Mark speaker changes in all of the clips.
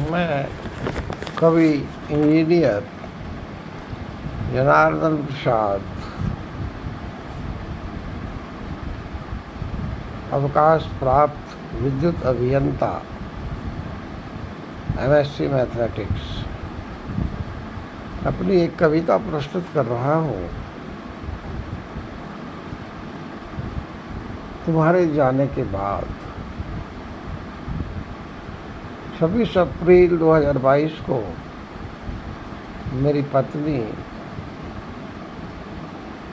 Speaker 1: मैं कवि इंजीनियर जनार्दन प्रसाद अवकाश प्राप्त विद्युत अभियंता MSc मैथमेटिक्स अपनी एक कविता प्रस्तुत कर रहा हूँ। तुम्हारे जाने के बाद 26 अप्रैल 2022 को मेरी पत्नी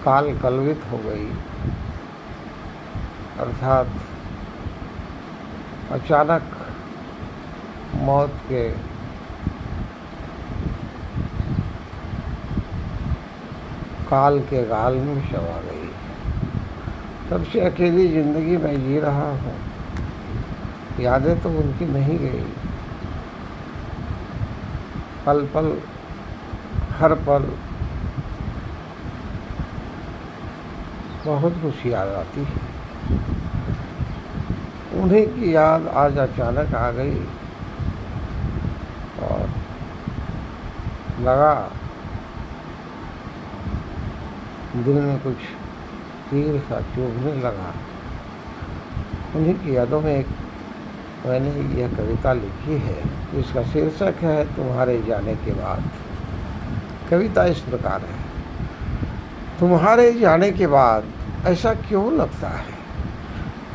Speaker 1: काल कलवित हो गई, अर्थात अचानक मौत के काल के गाल में समा गई। तब से अकेली ज़िंदगी में जी रहा हूँ। यादें तो उनकी नहीं गई, पल पल हर पल बहुत कुछ याद आती है। उन्हीं की याद आज अचानक आ गई और लगा दिल में कुछ तीर सा चुभने लगा। उन्हीं की यादों में मैंने यह कविता लिखी है, जिसका शीर्षक है तुम्हारे जाने के बाद। कविता इस प्रकार है। तुम्हारे जाने के बाद ऐसा क्यों लगता है?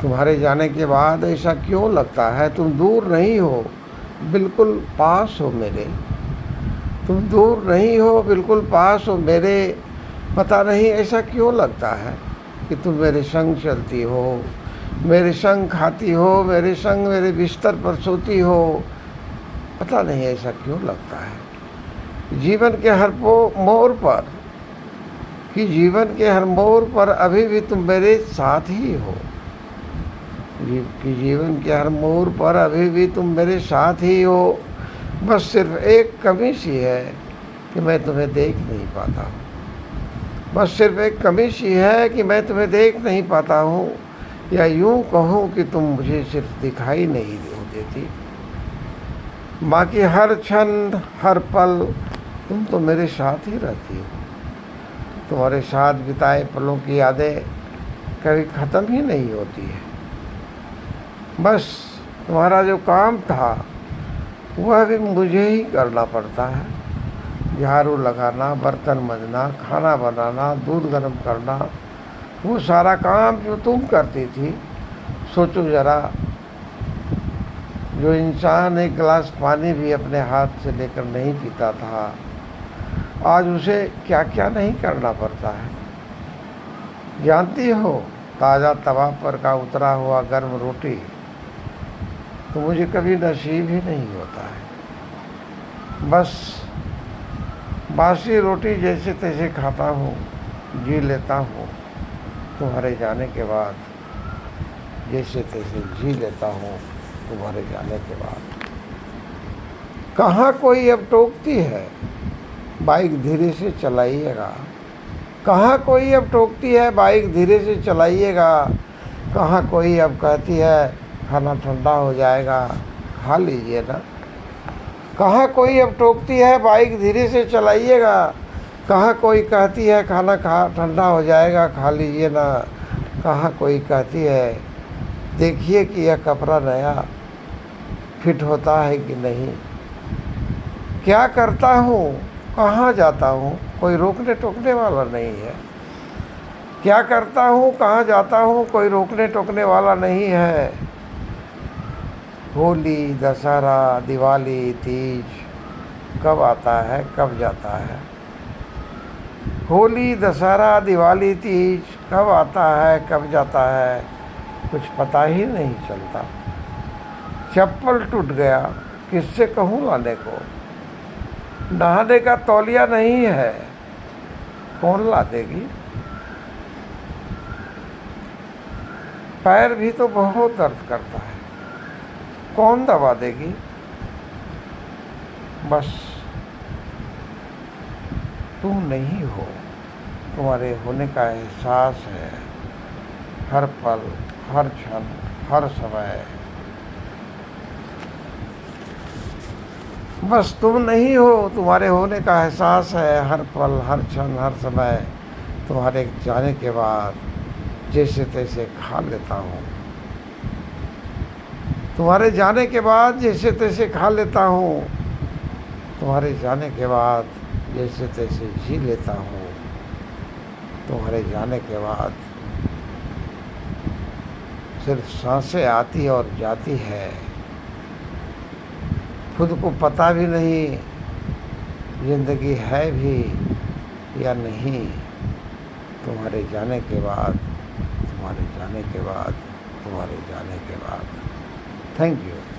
Speaker 1: तुम्हारे जाने के बाद ऐसा क्यों लगता है? तुम दूर नहीं हो, बिल्कुल पास हो मेरे। तुम दूर नहीं हो, बिल्कुल पास हो मेरे। पता नहीं ऐसा क्यों लगता है कि तुम मेरे संग चलती हो, मेरे संग खाती हो, मेरे संग मेरे बिस्तर पर सोती हो। पता नहीं ऐसा क्यों लगता है। जीवन के हर मोड़ पर जीवन के हर मोड़ पर अभी भी तुम मेरे साथ ही हो। जीवन के हर मोड़ पर अभी भी तुम मेरे साथ ही हो। बस सिर्फ एक कमी सी है कि मैं तुम्हें देख नहीं पाता हूँ। बस सिर्फ एक कमी सी है कि मैं तुम्हें देख नहीं पाता हूँ, या यूँ कहूँ कि तुम मुझे सिर्फ दिखाई नहीं देती। बाकी हर क्षण हर पल तुम तो मेरे साथ ही रहती हो। तुम्हारे साथ बिताए पलों की यादें कभी ख़त्म ही नहीं होती है। बस तुम्हारा जो काम था वह भी मुझे ही करना पड़ता है। झाड़ू लगाना, बर्तन मंजना, खाना बनाना, दूध गर्म करना, वो सारा काम जो तुम करती थी। सोचो ज़रा, जो इंसान एक गिलास पानी भी अपने हाथ से लेकर नहीं पीता था, आज उसे क्या क्या नहीं करना पड़ता है। जानती हो, ताज़ा तवा पर का उतरा हुआ गर्म रोटी तो मुझे कभी नसीब ही नहीं होता है। बस बासी रोटी जैसे तैसे खाता हूँ, जी लेता हूँ। तुम्हारे जाने के बाद जैसे तैसे जी लेता हूँ। तुम्हारे जाने के बाद कहाँ कोई अब टोकती है, बाइक धीरे से चलाइएगा। कहाँ कोई अब टोकती है, बाइक धीरे से चलाइएगा। कहाँ कोई अब कहती है खाना ठंडा हो जाएगा, खा लीजिए ना। कहाँ कोई अब टोकती है, बाइक धीरे से चलाइएगा। कहाँ कोई कहती है खाना ठंडा हो जाएगा, खा लीजिए ना। कहाँ कोई कहती है देखिए कि यह कपड़ा नया फिट होता है कि नहीं। क्या करता हूँ, कहाँ जाता हूँ, कोई रोकने टोकने वाला नहीं है। क्या करता हूँ, कहाँ जाता हूँ, कोई रोकने टोकने वाला नहीं है। होली, दशहरा, दिवाली, तीज कब आता है, कब जाता है। होली, दशहरा, दिवाली, तीज कब आता है, कब जाता है, कुछ पता ही नहीं चलता। चप्पल टूट गया, किससे कहूँ लाने को। नहाने का तौलिया नहीं है, कौन ला देगी। पैर भी तो बहुत दर्द करता है, कौन दवा देगी। बस तुम नहीं हो, तुम्हारे होने का एहसास है हर पल, हर क्षण, हर समय। बस तुम नहीं हो, तुम्हारे होने का एहसास है हर पल, हर क्षण, हर समय। तुम्हारे जाने के बाद जैसे तैसे खा लेता हूँ, तुम्हारे जाने के बाद जैसे तैसे खा लेता हूँ, तुम्हारे जाने के बाद जैसे तैसे जी लेता हूँ, तुम्हारे जाने के बाद सिर्फ सांसें आती और जाती है, खुद को पता भी नहीं ज़िंदगी है भी या नहीं। तुम्हारे जाने के बाद, तुम्हारे जाने के बाद, तुम्हारे जाने के बाद। Thank you.